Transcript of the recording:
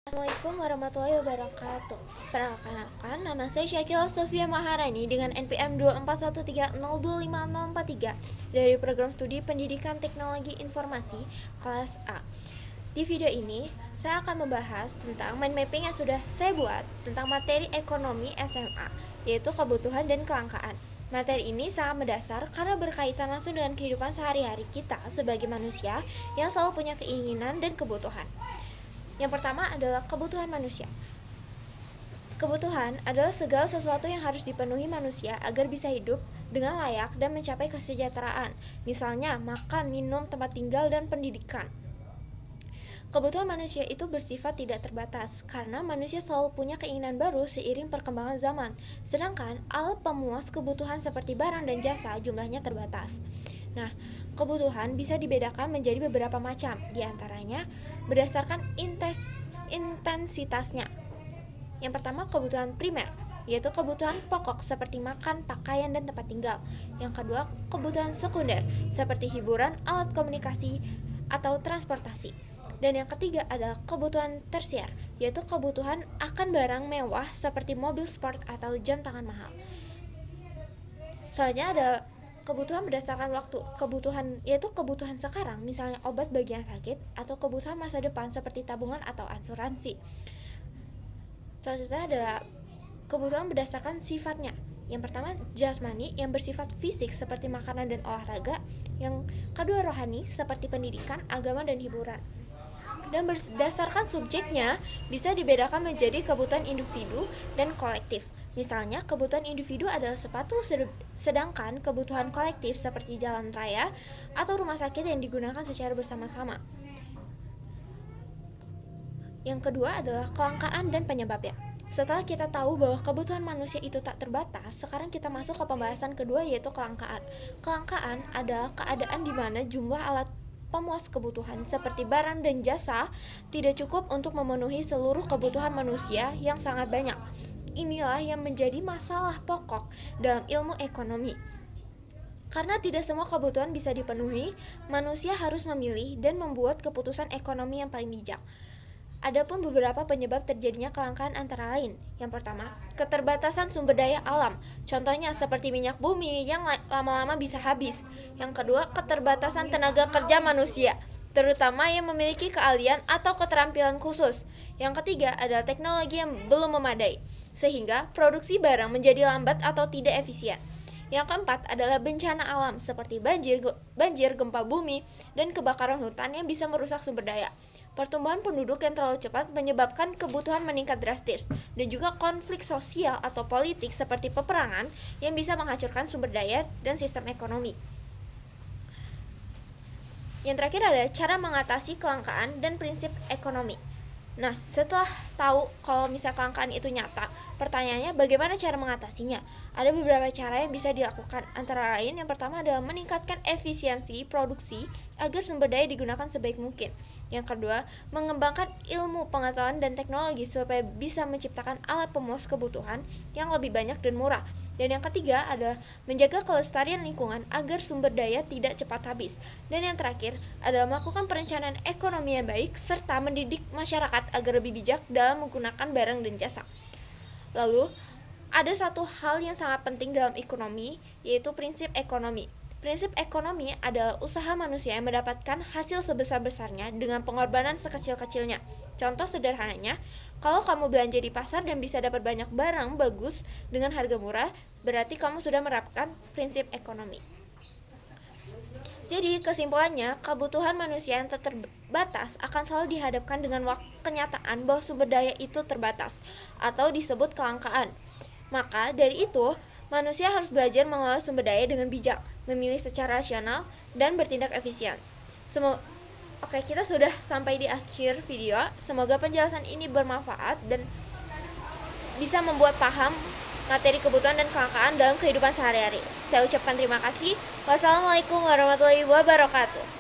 Assalamualaikum warahmatullahi wabarakatuh. Perkenalkan, nama saya Syakila Sofia Maharani dengan NPM 241302543 dari Program Studi Pendidikan Teknologi Informasi kelas A. Di video ini, saya akan membahas tentang mind mapping yang sudah saya buat tentang materi ekonomi SMA, yaitu kebutuhan dan kelangkaan. Materi ini sangat mendasar karena berkaitan langsung dengan kehidupan sehari-hari kita sebagai manusia yang selalu punya keinginan dan kebutuhan. Yang pertama adalah kebutuhan manusia. Kebutuhan adalah segala sesuatu yang harus dipenuhi manusia agar bisa hidup dengan layak dan mencapai kesejahteraan. Misalnya, makan, minum, tempat tinggal, dan pendidikan. Kebutuhan manusia itu bersifat tidak terbatas, karena manusia selalu punya keinginan baru seiring perkembangan zaman. Sedangkan, alat pemuas kebutuhan seperti barang dan jasa jumlahnya terbatas. Nah, kebutuhan bisa dibedakan menjadi beberapa macam, diantaranya berdasarkan intensitasnya. Yang pertama, kebutuhan primer, yaitu kebutuhan pokok seperti makan, pakaian, dan tempat tinggal. Yang kedua, kebutuhan sekunder, seperti hiburan, alat komunikasi, atau transportasi. Dan yang ketiga adalah kebutuhan tersier, yaitu kebutuhan akan barang mewah seperti mobil sport atau jam tangan mahal. Selanjutnya ada kebutuhan berdasarkan waktu, yaitu kebutuhan sekarang, misalnya obat bagi yang sakit, atau kebutuhan masa depan seperti tabungan atau asuransi. Selanjutnya ada kebutuhan berdasarkan sifatnya. Yang pertama, jasmani yang bersifat fisik seperti makanan dan olahraga. Yang kedua, rohani seperti pendidikan, agama, dan hiburan. Dan berdasarkan subjeknya bisa dibedakan menjadi kebutuhan individu dan kolektif. Misalnya, kebutuhan individu adalah sepatu, sedangkan kebutuhan kolektif seperti jalan raya atau rumah sakit yang digunakan secara bersama-sama. Yang kedua adalah kelangkaan dan penyebabnya. Setelah kita tahu bahwa kebutuhan manusia itu tak terbatas, sekarang kita masuk ke pembahasan kedua, yaitu kelangkaan. Kelangkaan adalah keadaan di mana jumlah alat pemuas kebutuhan seperti barang dan jasa tidak cukup untuk memenuhi seluruh kebutuhan manusia yang sangat banyak. Inilah yang menjadi masalah pokok dalam ilmu ekonomi. Karena tidak semua kebutuhan bisa dipenuhi, manusia harus memilih dan membuat keputusan ekonomi yang paling bijak. Adapun beberapa penyebab terjadinya kelangkaan antara lain. Yang pertama, keterbatasan sumber daya alam. Contohnya seperti minyak bumi yang lama-lama bisa habis. Yang kedua, keterbatasan tenaga kerja manusia, terutama yang memiliki keahlian atau keterampilan khusus. Yang ketiga adalah teknologi yang belum memadai, sehingga produksi barang menjadi lambat atau tidak efisien. Yang keempat adalah bencana alam seperti banjir, gempa bumi, dan kebakaran hutan yang bisa merusak sumber daya. Pertumbuhan penduduk yang terlalu cepat menyebabkan kebutuhan meningkat drastis, dan juga konflik sosial atau politik seperti peperangan yang bisa menghancurkan sumber daya dan sistem ekonomi. Yang terakhir adalah cara mengatasi kelangkaan dan prinsip ekonomi. Nah, setelah tahu kalau misalnya kelangkaan itu nyata, pertanyaannya bagaimana cara mengatasinya? Ada beberapa cara yang bisa dilakukan, antara lain yang pertama adalah meningkatkan efisiensi produksi agar sumber daya digunakan sebaik mungkin. Yang kedua, mengembangkan ilmu pengetahuan dan teknologi supaya bisa menciptakan alat pemuas kebutuhan yang lebih banyak dan murah. Dan yang ketiga adalah menjaga kelestarian lingkungan agar sumber daya tidak cepat habis. Dan yang terakhir adalah melakukan perencanaan ekonomi yang baik serta mendidik masyarakat agar lebih bijak dalam menggunakan barang dan jasa. Lalu, ada satu hal yang sangat penting dalam ekonomi, yaitu prinsip ekonomi. Prinsip ekonomi adalah usaha manusia yang mendapatkan hasil sebesar-besarnya dengan pengorbanan sekecil-kecilnya. Contoh sederhananya, kalau kamu belanja di pasar dan bisa dapat banyak barang bagus dengan harga murah, berarti kamu sudah menerapkan prinsip ekonomi. Jadi kesimpulannya, kebutuhan manusia yang terbatas akan selalu dihadapkan dengan kenyataan bahwa sumber daya itu terbatas atau disebut kelangkaan. Maka dari itu, manusia harus belajar mengelola sumber daya dengan bijak, memilih secara rasional, dan bertindak efisien. Oke, kita sudah sampai di akhir video. Semoga penjelasan ini bermanfaat dan bisa membuat paham materi kebutuhan dan kelangkaan dalam kehidupan sehari-hari. Saya ucapkan terima kasih. Wassalamualaikum warahmatullahi wabarakatuh.